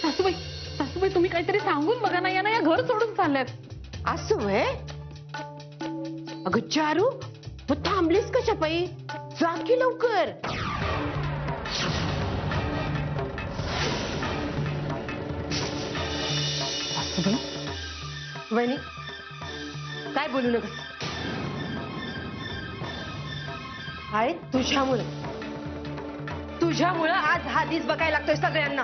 सासूबाई सासूबाई तुम्ही काहीतरी सांगून बघा ना, या घर सोडून चालल्यात. असं व्हय? अगं चारू, मग थांबलीस कशा पायी? जा की लवकर. सासूबाई वहिनी, काय बोलू नकस. आहे तुझ्यामुळं आज हा दिस बघायला लागतोय सगळ्यांना.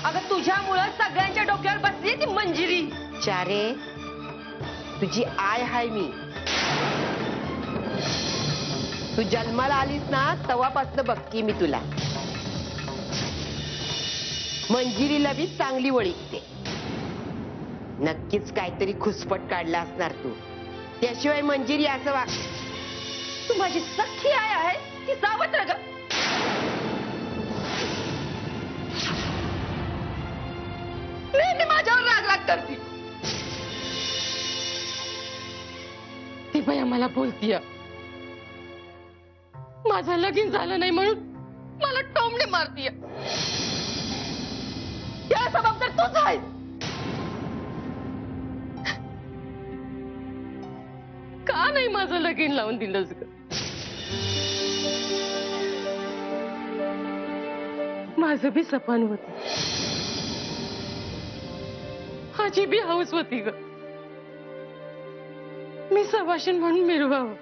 अगं तुझ्यामुळं सगळ्यांच्या डोक्यावर बसली ती मंजिरी. चारे, तुझी आय हाय मी. तू जन्माला आलीस ना तेव्हापासनं बघकी मी तुला. मंजिरीला बी चांगली वळीकते. नक्कीच काहीतरी खुसपट काढला असणार तू. त्याशिवाय मंजिरी असं वा. तू माझी सख्खी आय आहे की सावत्र ग? नेहमी माझ्यावर राग करती. ती बाया मला बोलतीय माझं लगीन झालं नाही म्हणून मला टोमणे मारतीय. या जबाबदार तूच आहेस. का नाही माझं लगीन लावून दिलंस ग? माझं बी सपन होत, माझी बी हौस होती ग. मी सवाशीण म्हणून मिरवावं.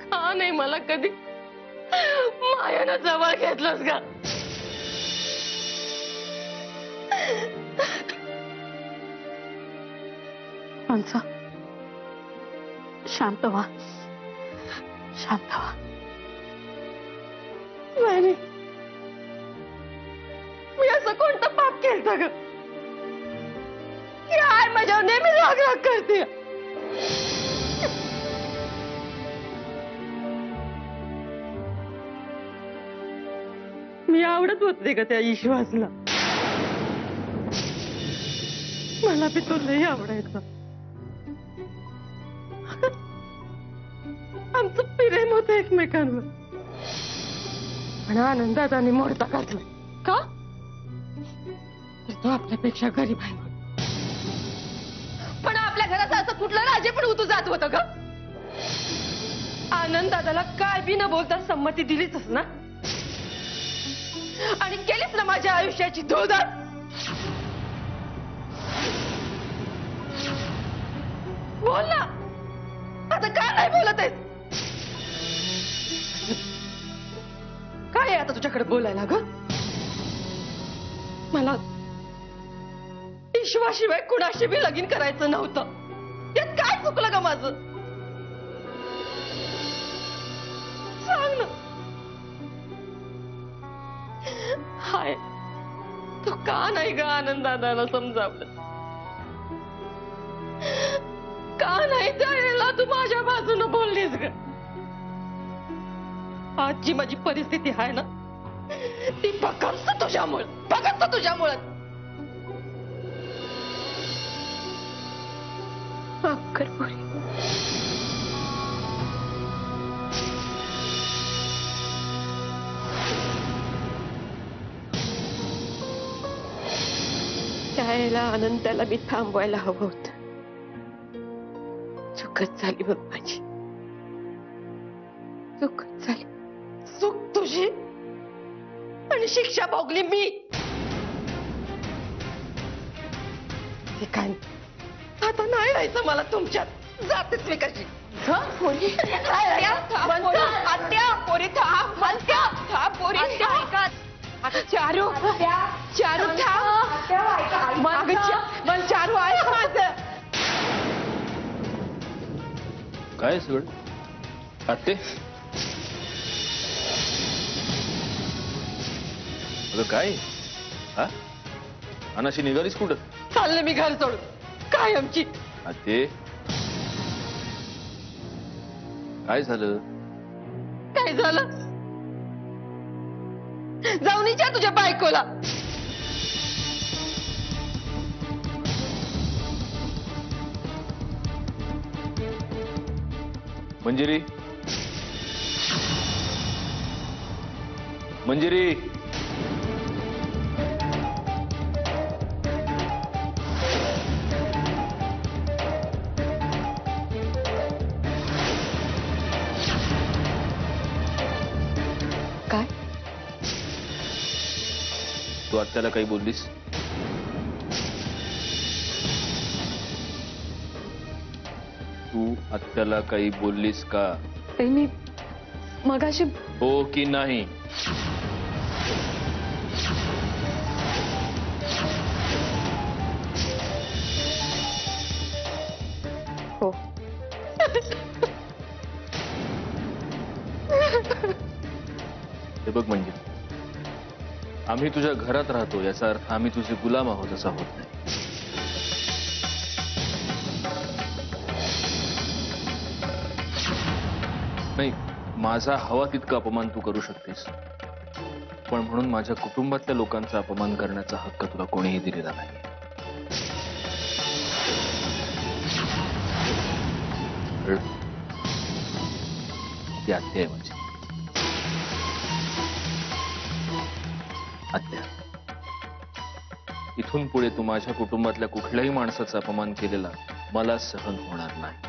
का नाही मला कधी मायानं जवळ घेतलंस का? माणसा शांत व्हा, शांत व्हा. नाही, मी असं कोणतं पाप केलं ग की आय माझ्यावर नेहमी राग करते. मी आवडत होते का त्या ईश्वासला? मला बी तो लई आवडायचा. आमचं प्रेम होतं एकमेकांवर. पण आनंदात आणि मोडता घातला का? तर तो आपल्यापेक्षा गरीब आहे म्हणून. पण आपल्या घरात असं कुठलं राजे पण उतू जात होतं ग? आनंदाला काय बी न बोलता संमती दिलीच ना, आणि केलीच ना माझ्या आयुष्याची धुळदार. बोल ना, आता का नाही बोलत आहेस? काय आहे आता तुझ्याकडे बोलायला ग? मला ईश्वाशिवाय कुणाशी बी लगीन करायचं नव्हतं. यात काय चुकलं ग माझं? सांग ना. हाय, तो का नाही ग आनंदाला समजावलं? का नाही त्याला तू माझ्या बाजूनं बोललीस ग? आज जी माझी परिस्थिती आहे ना, ती फक्त तुझ्यामुळे, फक्त तुझ्यामुळे. अक्कलपुरी, त्याला आनंदाला मी थांबवायला हवं होतं. चुकत झाली बघ माझी, चुकत झाली. चूक तुझी आणि शिक्षा भोगली मी. ते काय आता नाही राहायचं मला तुमच्यात. जातेच मी कशी. चारू, चारू चारू आहे माझं. काय सगळं आत्ते? अगं काय हा? अनाशी निघालीस कुठं? चालले मी घर सोडून. काय आमची आत्ते काय झालं? काय झालं? जाऊन विचार तुझ्या बायकोला. मंजिरी, मंजिरी, काय? तू आत्याला काही बोललीस? तू आत्याला काही बोललीस का? ते मी मगाशी हो की नाही? हो. हे बघ म्हणजे आम्ही तुझ्या घरात राहतो याचा अर्थ आम्ही तुझे गुलाम आहोत असा होत नाही. नाही, माझा हवा तितका अपमान तू करू शकतेस, पण म्हणून माझ्या कुटुंबातल्या लोकांचा अपमान करण्याचा हक्क तुला कोणीही दिलेला नाही. ती आत्या आहे माझी आत्या. इथून पुढे तू माझ्या कुटुंबातल्या कुठल्याही माणसाचा अपमान केलेला मला सहन होणार नाही.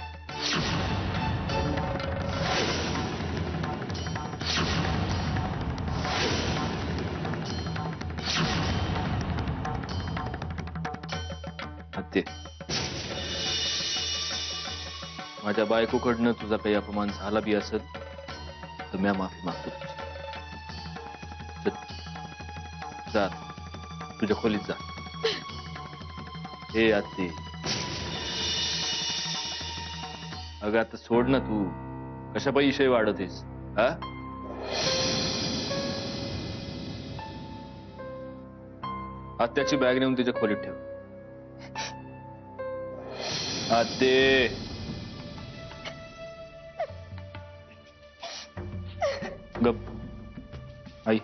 आत्ते, माझ्या बायकोकडनं तुझा काही अपमान झाला बी असेल तर मी माफी मागतो तुझी. जा, तुझ्या खोलीत जा. हे आत्ते, अगं आता सोड ना तू, कशा पैसे वाढतेस? हा, आत्याची बॅग नेऊन तिच्या खोलीत ठेव. आत्ते, गप आई.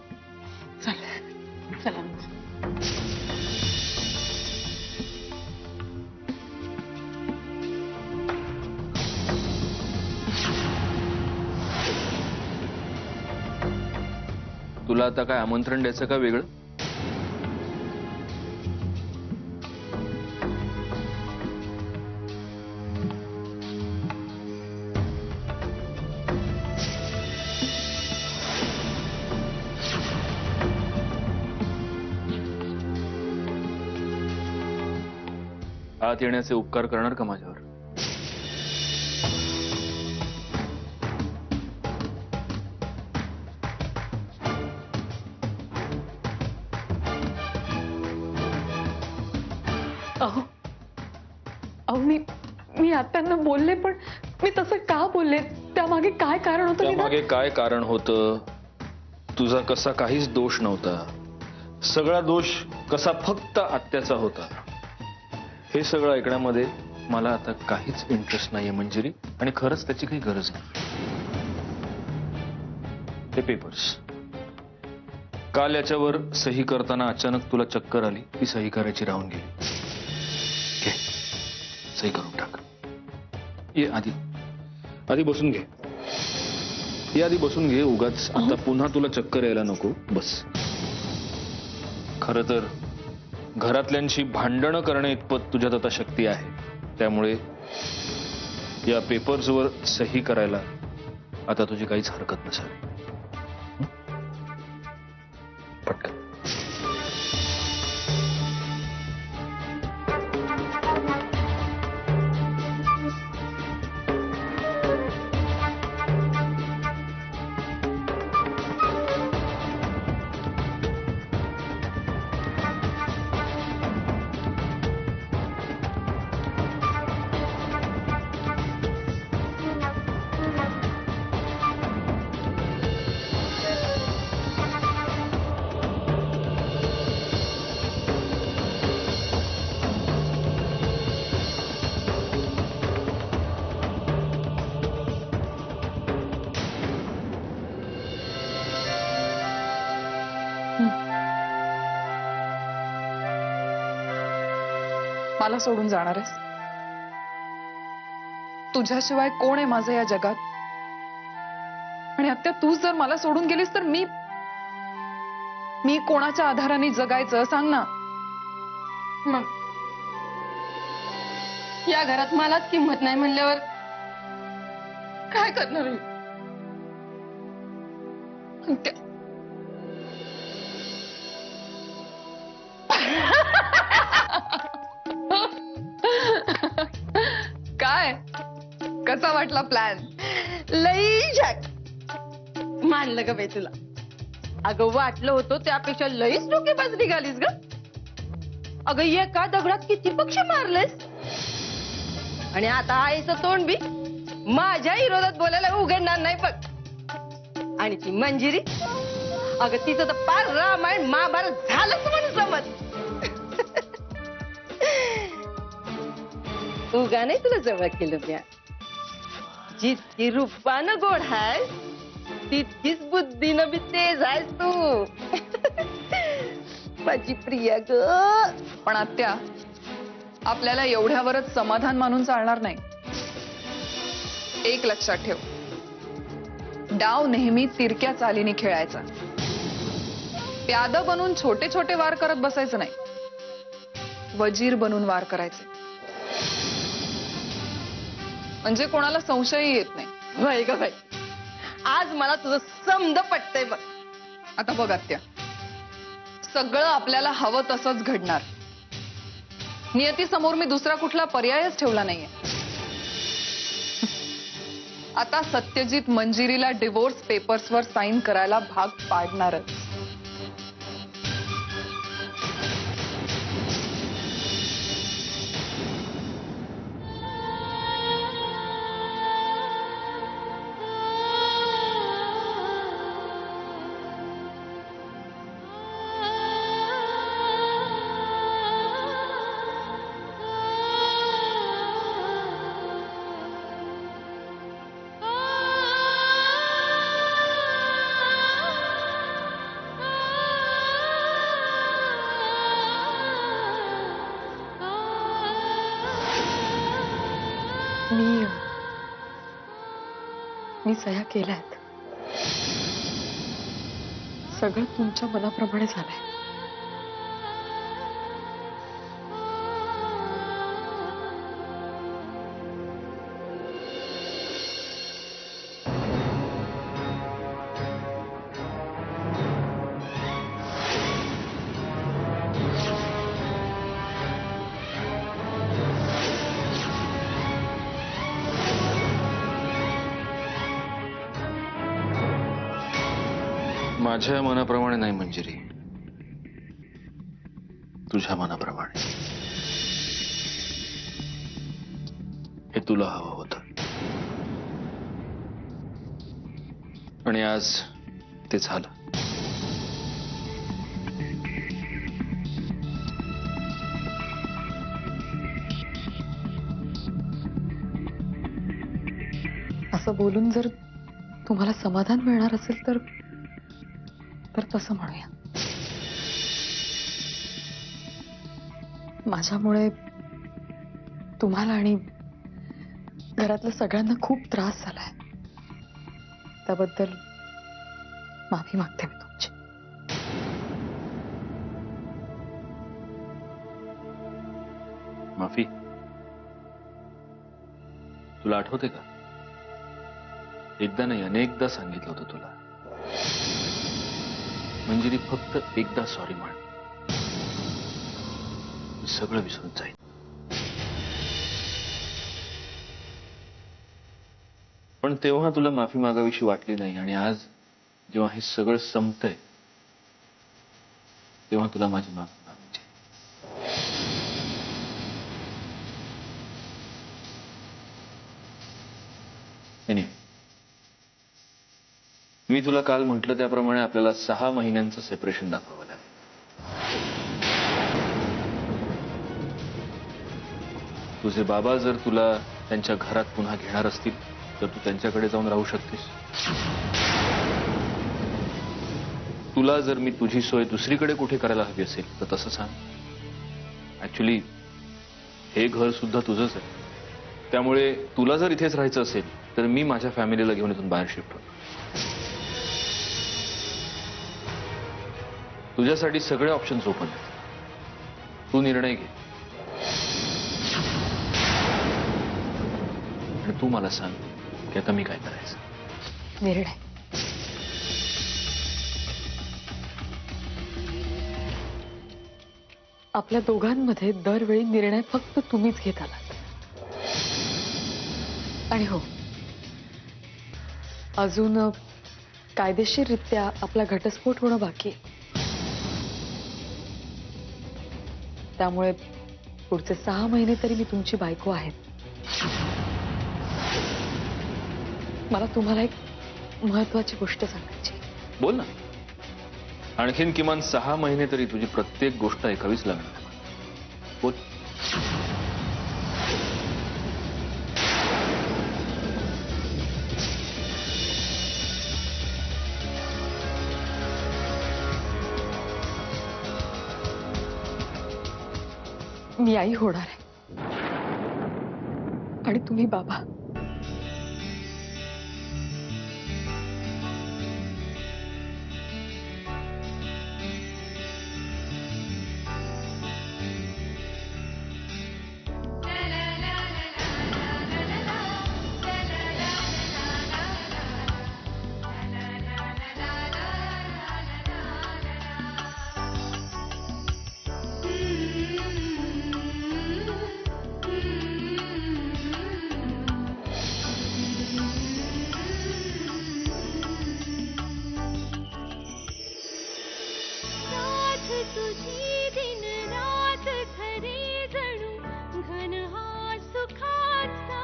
चला. तुला आता काय आमंत्रण द्यायचं का वेगळं? आत येण्याचे उपकार करणार का माझ्यावर? अहो अहो मी आत्यांना बोलले, पण मी तसं का बोलले? त्यामागे काय कारण होतं? त्यामागे काय कारण होतं? तुझा कसा काहीच दोष नव्हता. सगळा दोष कसा फक्त आत्याचा होता. हे सगळं ऐकण्यामध्ये मला आता काहीच इंटरेस्ट नाहीये मंजिरी, आणि खरंच त्याची काही गरज नाही. ते पेपर्स काल याच्यावर सही करताना अचानक तुला चक्कर आली, ती सही करायची राहून गेली. घे, सही करून टाक. ये आधी आधी बसून घे. ये आधी बसून घे. उगाच आता पुन्हा तुला चक्कर यायला नको. बस. खरं तर घरातल्यांशी भांडणं करणे इतपत तुझ्यात आता शक्ती आहे, त्यामुळे या पेपर्सवर सही करायला आता तुझी काहीच हरकत नसावी. पटकन. मला सोडून जाणार आहेस? तुझ्याशिवाय कोण आहे माझं या जगात? आणि आत्या तूच जर मला सोडून गेलीस तर मी मी कोणाच्या आधाराने जगायचं सांग ना. मग या घरात मलाच किंमत नाही म्हणल्यावर काय करणार मी? त्या- काय कसा वाटला प्लॅन? लई झक मानलं ग बाई तुला. अगं वाटलं होतं त्यापेक्षा लईच डोकेबाज निघालीस ग. अगं एका दगडात किती पक्षी मारलेस आणि आता आईचं तोंड बी माझ्या विरोधात बोलायला उघडणार नाही बघ. आणि ती मंजिरी, अगं तिचं तर पार रामायण महाभारत झालंच म्हणून समज. उगा नाही तुला जवळ केलं म्या. जितकी रूपानं गोड आहे तितकीच बुद्धीनं बी तेज आहेस तू. माझी प्रिया ग. पण आत्या, आपल्याला एवढ्यावरच समाधान मानून चालणार नाही. एक लक्षात ठेव, डाव नेहमी तिरक्या चालीने खेळायचा. प्याद बनून छोटे छोटे वार करत बसायचं नाही, वजीर बनून वार करायचे. म्हणजे कोणाला संशयही येत नाही. वय ग बाई, आज मला तुझं समद पटतंय बघ. आता बघ आत्या, सगळं आपल्याला हवं तसंच घडणार. नियतीसमोर मी दुसरा कुठला पर्यायच ठेवला नाहीये. आता सत्यजित मंजिरीला डिवोर्स पेपर्सवर साईन करायला भाग पाडणारच. मी सह्या केल्यात. सगळं तुमच्या मनाप्रमाणे झालंय. माझ्या मनाप्रमाणे नाही मंजिरी, तुझ्या मनाप्रमाणे. हे तुला हवं होतं आणि आज ते झालं. असं बोलून जर तुम्हाला समाधान मिळणार असेल तर तसं म्हणूया. माझ्यामुळे तुम्हाला आणि घरातल्या सगळ्यांना खूप त्रास झालाय. त्याबद्दल माफी मागते मी तुमची. माफी? तुला आठवते का, एकदा नाही अनेकदा सांगितलं होतं तुला, मंजिरी फक्त एकदा सॉरी म्हण, सगळं विसरून जाईल. पण तेव्हा तुला माफी मागावीशी वाटली नाही आणि आज जेव्हा हे सगळं संपतंय तेव्हा तुला माझी माफी मागायची. Anyway, मी तुला काल म्हटलं त्याप्रमाणे आपल्याला 6 महिन्यांचं सेपरेशन दाखवावं लागेल. तुझे बाबा जर तुला त्यांच्या घरात पुन्हा घेणार असतील तर तू त्यांच्याकडे जाऊन राहू शकतेस. तुला जर मी तुझी सोय दुसरीकडे कुठे करायला हवी असेल तर तसं सांग. ऍक्च्युली हे घर सुद्धा तुझंच आहे, त्यामुळे तुला जर इथेच राहायचं असेल तर मी माझ्या फॅमिलीला घेऊन इथून बाहेर शिफ्ट होतो. तुझ्यासाठी सगळे ऑप्शन्स ओपन आहेत. तू निर्णय घे आणि तू मला सांग की आता मी काय करायचं. निर्णय आपल्या दोघांमध्ये दरवेळी निर्णय फक्त तुम्हीच घेत आलात. आणि हो, अजून कायदेशीररित्या आपला घटस्फोट होणं बाकी आहे. त्यामुळे पुढचे 6 महिने तरी मी तुमची बायको आहे. मला तुम्हाला एक महत्वाची गोष्ट सांगायची. बोल ना. आणखीन किमान 6 महिने तरी तुझी प्रत्येक गोष्ट ऐकावीच लागणार आहे. बोल. मी आई होणार आहे आणि तुम्ही बाबा. तुझी दिन रात खरे जणू घन हा सुखाचा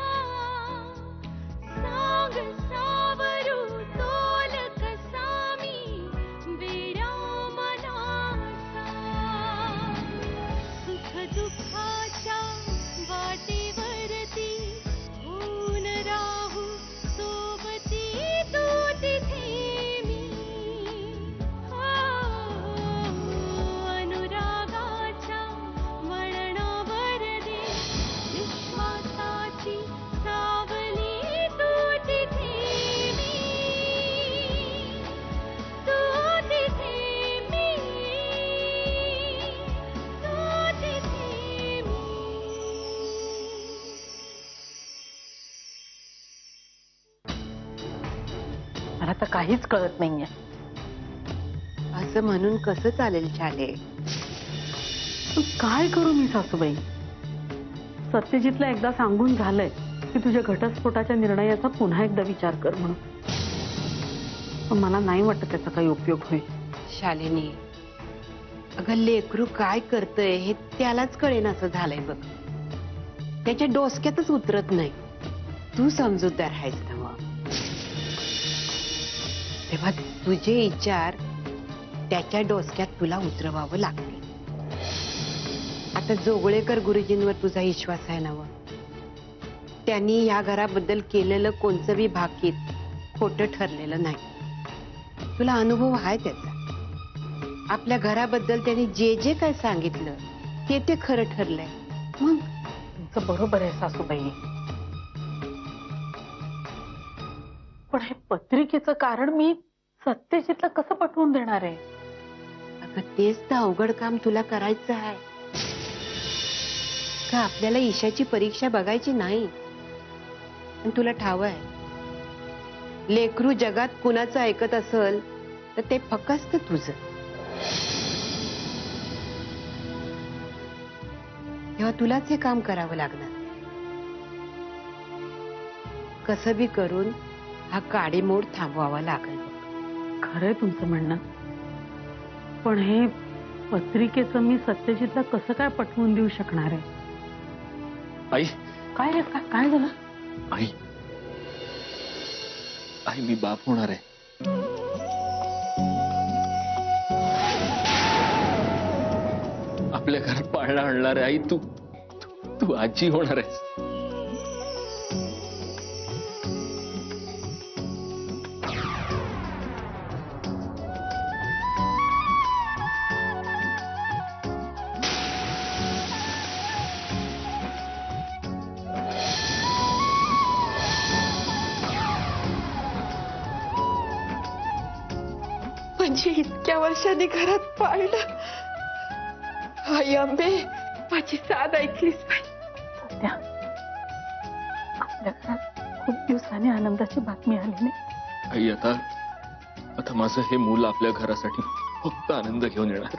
सांग सावरू तोल कसा मी बेरा मनाचा सुख दुःखाच्या वाटेवरती होऊन राहू सोबती तू तिथे मला तर काहीच कळत नाहीये. असं म्हणून कसं चालेल शाले? पण काय करू मी सासूबाई? सत्यजितला एकदा सांगून झालंय की तुझ्या घटस्फोटाच्या निर्णयाचा पुन्हा एकदा विचार कर म्हणून. पण मला नाही वाटत त्याचा काही उपयोग होईल. शालिनी, अगं लेकरू काय करतय हे त्यालाच कळेन असं झालंय बघ. त्याच्या डोसक्यातच उतरत नाही. तू समजूतदार आहेस ना मग. तेव्हा तुझे विचार त्याच्या डोसक्यात तुला उतरवावं लागते. आता जोगळेकर गुरुजींवर तुझा विश्वास आहे ना व? त्यांनी या घराबद्दल केलेलं कोणतंही भाकीत खोटं ठरलेलं नाही. तुला अनुभव आहे त्याचा. आपल्या घराबद्दल त्यांनी जे जे काय सांगितलं ते खरं ठरलंय. मग तुमचं बरोबर आहे सासूबाई, पण हे पत्रिकेचं कारण मी सत्यजितला कसं पटवून देणार आहे? अगं तेच तर अवघड काम तुला करायचं आहे का? आपल्याला ईशाची परीक्षा बघायची नाही. आणि तुला ठाव आहे, लेकरू जगात कुणाचं ऐकत असल तर ते फक्त तुझं. तेव्हा तुलाच हे काम करावं लागणार. कसं बी करून हा काडीमोड थांबवावा लागेल. खरंय तुमचं म्हणणं, पण हे पत्रिकेचं मी सत्यजितला कसं काय पटवून देऊ शकणार आहे? आई, काय रे, काय झालं? आई, आई मी बाप होणार आहे. आपल्या घरात पाळणा आणणार आहे. आई, तू तू आजी होणार आहेस. म्हणजे इतक्या वर्षांनी घरात पाळलं. आई अंबे, माझी साथ ऐकलीस बाई. सध्या आपल्या घरात खूप दिवसांनी आनंदाची बातमी आली नाही. आई आता आता माझं हे मूल आपल्या घरासाठी फक्त आनंद घेऊन येणार.